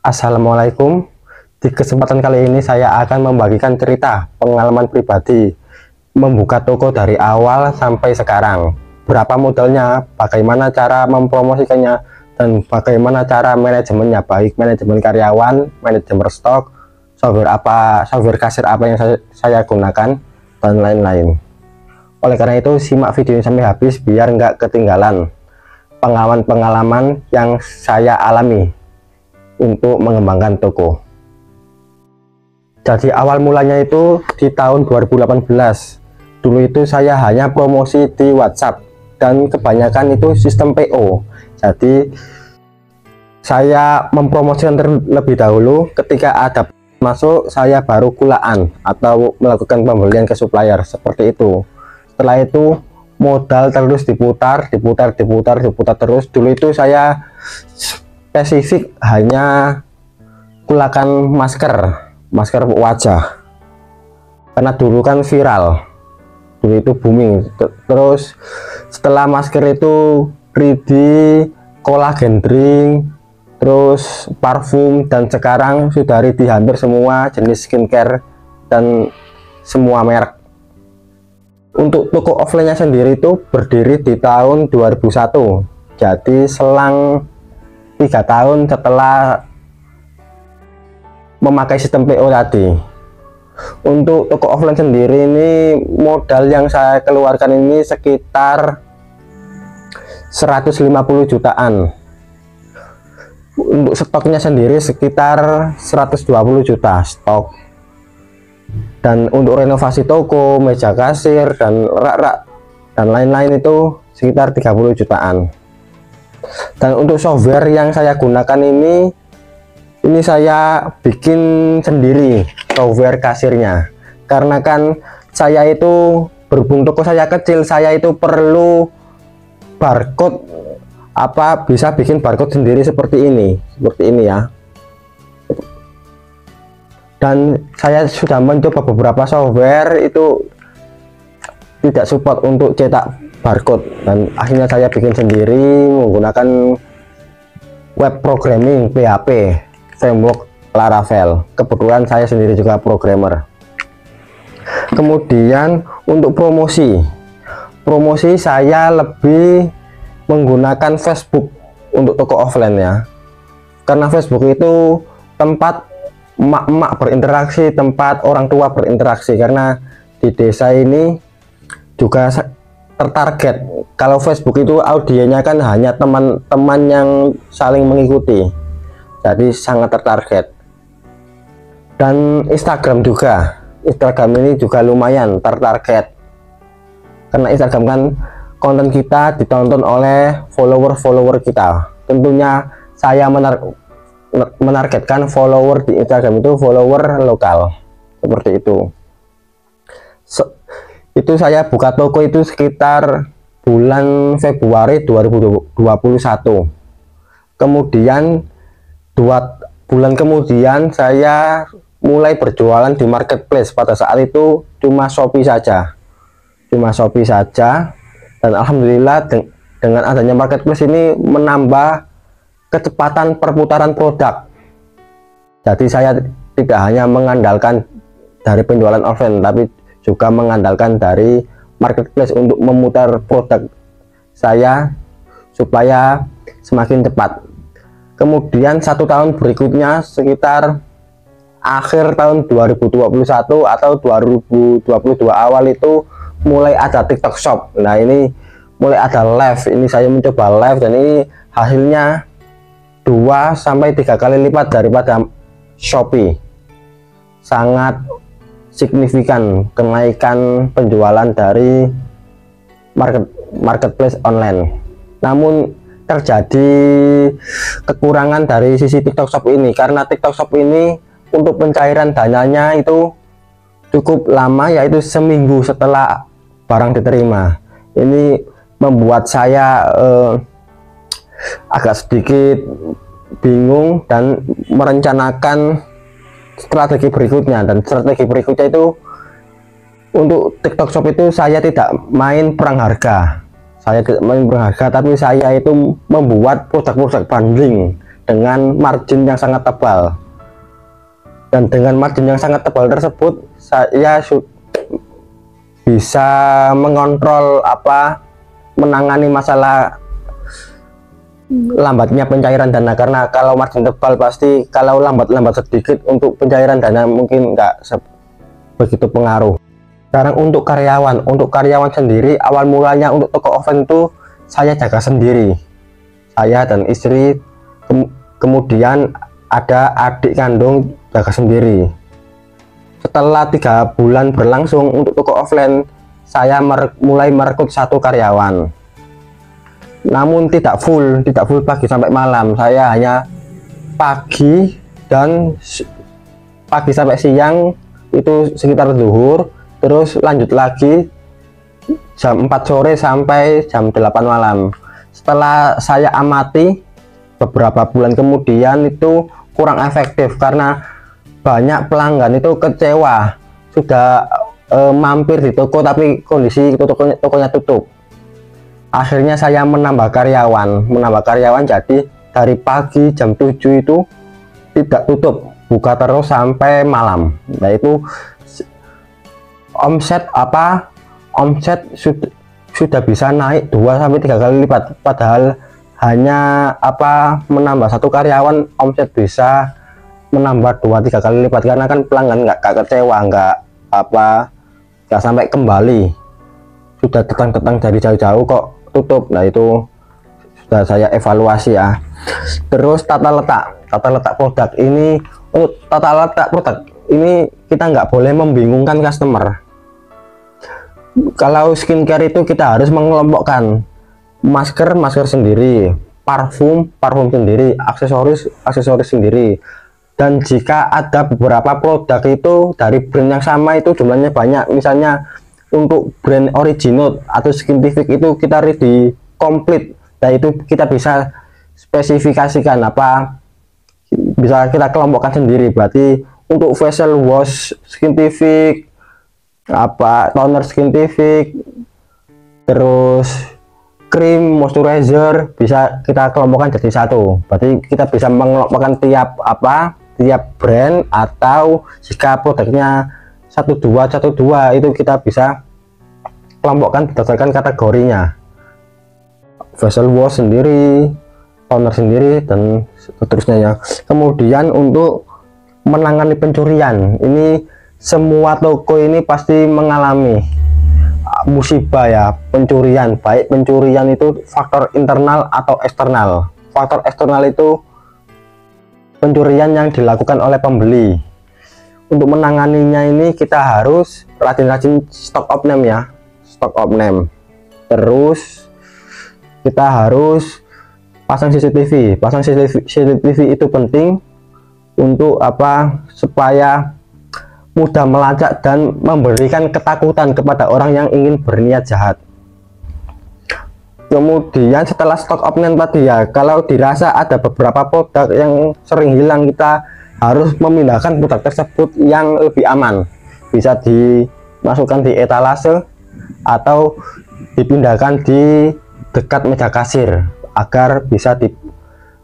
Assalamualaikum. Di kesempatan kali ini saya akan membagikan cerita pengalaman pribadi membuka toko dari awal sampai sekarang. Berapa modalnya, bagaimana cara mempromosikannya, dan bagaimana cara manajemennya, baik manajemen karyawan, manajemen stok, software kasir apa yang saya gunakan, dan lain-lain. Oleh karena itu, simak videonya sampai habis biar nggak ketinggalan pengalaman-pengalaman yang saya alami untuk mengembangkan toko. Jadi awal mulanya itu di tahun 2018. Dulu itu saya hanya promosi di WhatsApp dan kebanyakan itu sistem PO. Jadi saya mempromosikan terlebih dahulu, ketika ada masuk saya baru kulaan atau melakukan pembelian ke supplier, seperti itu. Setelah itu modal terus diputar terus. Dulu itu saya spesifik hanya kulakan masker wajah, karena dulu kan viral, dulu itu booming. Terus setelah masker itu 3D, collagen drink, terus parfum, dan sekarang sudah ready hampir semua jenis skincare dan semua merek. Untuk toko offline-nya sendiri itu berdiri di tahun 2001, jadi selang 3 tahun setelah memakai sistem PO tadi. Untuk toko offline sendiri ini modal yang saya keluarkan ini sekitar 150 jutaan. Untuk stoknya sendiri sekitar 120 juta stok. Dan untuk renovasi toko, meja kasir, dan rak-rak dan lain-lain itu sekitar 30 jutaan. Dan untuk software yang saya gunakan ini saya bikin sendiri software kasirnya, karena kan saya itu berhubung toko saya kecil, saya itu perlu barcode, bisa bikin barcode sendiri seperti ini ya. Dan saya sudah mencoba beberapa software itu tidak support untuk cetak barcode, dan akhirnya saya bikin sendiri menggunakan web programming PHP framework Laravel. Kebetulan saya sendiri juga programmer. Kemudian untuk promosi saya lebih menggunakan Facebook untuk toko offline ya, karena Facebook itu tempat emak-emak berinteraksi, tempat orang tua berinteraksi, karena di desa ini juga tertarget. Kalau Facebook itu audiennya kan hanya teman-teman yang saling mengikuti, jadi sangat tertarget. Dan Instagram ini juga lumayan tertarget, karena Instagram kan konten kita ditonton oleh follower kita. Tentunya saya menargetkan follower di Instagram itu follower lokal, seperti itu. Itu saya buka toko itu sekitar bulan Februari 2021. Kemudian 2 bulan kemudian saya mulai berjualan di marketplace. Pada saat itu cuma Shopee saja, dan alhamdulillah dengan adanya marketplace ini menambah kecepatan perputaran produk. Jadi saya tidak hanya mengandalkan dari penjualan offline, tapi juga mengandalkan dari marketplace untuk memutar produk saya supaya semakin cepat. Kemudian 1 tahun berikutnya, sekitar akhir tahun 2021 atau 2022 awal itu mulai ada TikTok Shop. Nah, ini mulai ada live. Ini saya mencoba live, dan ini hasilnya 2-3 kali lipat daripada Shopee. Sangat signifikan kenaikan penjualan dari marketplace online. Namun terjadi kekurangan dari sisi TikTok Shop ini, karena TikTok Shop ini untuk pencairan dananya itu cukup lama, yaitu seminggu setelah barang diterima. Ini membuat saya agak sedikit bingung dan merencanakan strategi berikutnya. Dan strategi berikutnya itu untuk TikTok Shop itu saya tidak main perang harga, tapi saya itu membuat produk-produk bundling dengan margin yang sangat tebal, dan dengan margin yang sangat tebal tersebut saya bisa mengontrol menangani masalah lambatnya pencairan dana. Karena kalau margin tebal pasti kalau lambat sedikit untuk pencairan dana mungkin nggak begitu pengaruh. Sekarang untuk karyawan sendiri, awal mulanya untuk toko offline itu saya jaga sendiri, saya dan istri, kemudian ada adik kandung jaga sendiri. Setelah 3 bulan berlangsung untuk toko offline, saya mulai merekrut 1 karyawan, namun tidak full pagi sampai malam. Saya hanya pagi sampai siang, itu sekitar zuhur, terus lanjut lagi jam 4 sore sampai jam 8 malam. Setelah saya amati beberapa bulan kemudian itu kurang efektif karena banyak pelanggan itu kecewa, sudah mampir di toko tapi kondisi tokonya tutup. Akhirnya saya menambah karyawan, jadi dari pagi jam 7 itu tidak tutup, buka terus sampai malam. Nah itu omset sudah bisa naik 2-3 kali lipat, padahal hanya menambah 1 karyawan omset bisa menambah 2-3 kali lipat, karena kan pelanggan nggak kecewa, nggak sampai kembali, sudah datang dari jauh-jauh kok tutup. Nah itu sudah saya evaluasi ya. Terus tata letak produk ini, untuk tata letak produk ini kita nggak boleh membingungkan customer. Kalau skincare itu kita harus mengelompokkan masker sendiri, parfum sendiri, aksesoris sendiri. Dan jika ada beberapa produk itu dari brand yang sama itu jumlahnya banyak, misalnya untuk brand Original atau Skintific itu kita ready komplit. Nah itu kita bisa spesifikasikan bisa kita kelompokkan sendiri. Berarti untuk facial wash Skintific, toner Skintific, terus krim moisturizer bisa kita kelompokkan jadi 1. Berarti kita bisa mengelompokkan tiap brand, atau jika produknya 12 itu kita bisa kelompokkan berdasarkan kategorinya, facial wash sendiri, toner sendiri, dan seterusnya ya. Kemudian untuk menangani pencurian, ini semua toko ini pasti mengalami musibah ya, pencurian. Baik pencurian itu faktor internal atau eksternal. Faktor eksternal itu pencurian yang dilakukan oleh pembeli. Untuk menanganinya ini kita harus rajin-rajin stock of name ya, stock of name. Terus kita harus pasang CCTV. CCTV itu penting untuk supaya mudah melacak dan memberikan ketakutan kepada orang yang ingin berniat jahat. Kemudian setelah stock of name tadi ya, kalau dirasa ada beberapa produk yang sering hilang, kita harus memindahkan produk tersebut yang lebih aman. Bisa dimasukkan di etalase atau dipindahkan di dekat meja kasir agar bisa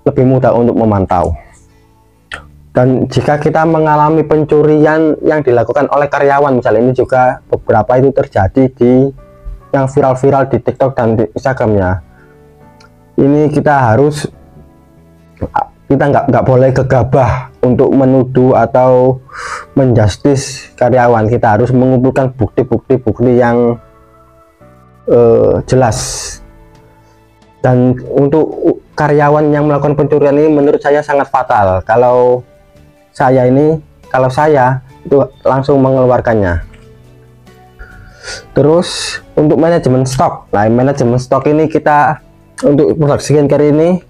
lebih mudah untuk memantau. Dan jika kita mengalami pencurian yang dilakukan oleh karyawan, misalnya ini juga beberapa itu terjadi yang viral-viral di TikTok dan di Instagramnya. Ini kita nggak boleh gegabah untuk menuduh atau menjustis karyawan. Kita harus mengumpulkan bukti yang jelas. Dan untuk karyawan yang melakukan pencurian ini menurut saya sangat fatal. Kalau saya itu langsung mengeluarkannya. Terus untuk manajemen stok, manajemen stok ini kita untuk produk skincare ini,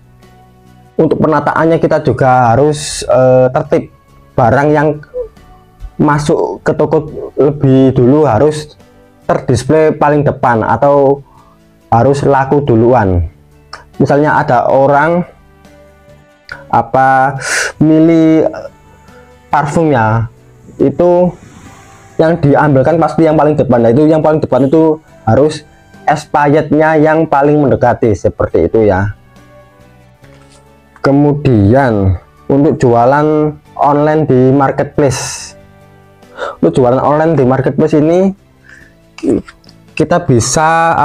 untuk penataannya kita juga harus tertib. Barang yang masuk ke toko lebih dulu harus terdisplay paling depan atau harus laku duluan. Misalnya ada orang milih parfumnya, itu yang diambilkan pasti yang paling depan. Nah itu yang paling depan itu harus expirednya yang paling mendekati, seperti itu ya. Kemudian untuk jualan online di marketplace, ini kita bisa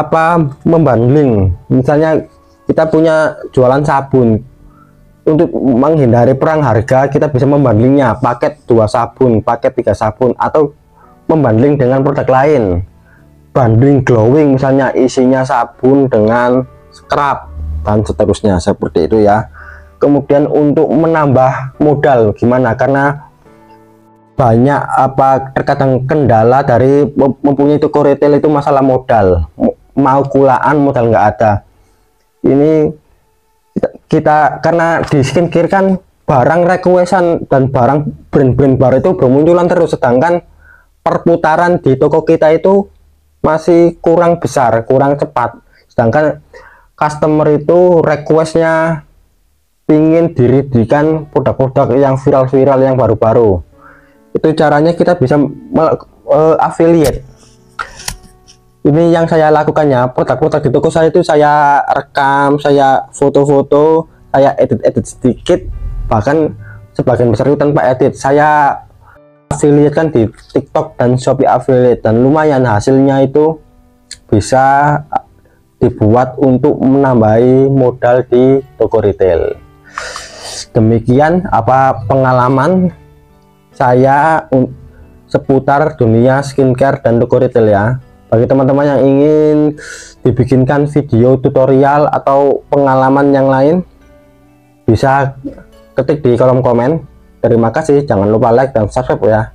membanding. Misalnya kita punya jualan sabun, untuk menghindari perang harga kita bisa membandingnya paket 2 sabun, paket 3 sabun, atau membanding dengan produk lain, banding glowing misalnya isinya sabun dengan scrub dan seterusnya seperti itu ya. Kemudian untuk menambah modal gimana, karena banyak terkadang kendala dari mempunyai toko retail itu masalah modal, mau kulaan modal nggak ada. Ini kita karena di skincare kan barang requestan dan barang brand-brand baru itu bermunculan terus, sedangkan perputaran di toko kita itu masih kurang besar, kurang cepat, sedangkan customer itu requestnya ingin diridikan produk-produk yang viral-viral yang baru-baru. Itu caranya kita bisa affiliate. Ini yang saya lakukannya, produk-produk di toko saya itu saya rekam, saya foto-foto, saya edit-edit sedikit, bahkan sebagian besar itu tanpa edit. Saya affiliate kan di TikTok dan Shopee affiliate, dan lumayan hasilnya itu bisa dibuat untuk menambahi modal di toko retail. Demikian pengalaman saya seputar dunia skincare dan toko retail ya. Bagi teman-teman yang ingin dibikinkan video tutorial atau pengalaman yang lain, bisa ketik di kolom komen. Terima kasih, jangan lupa like dan subscribe ya.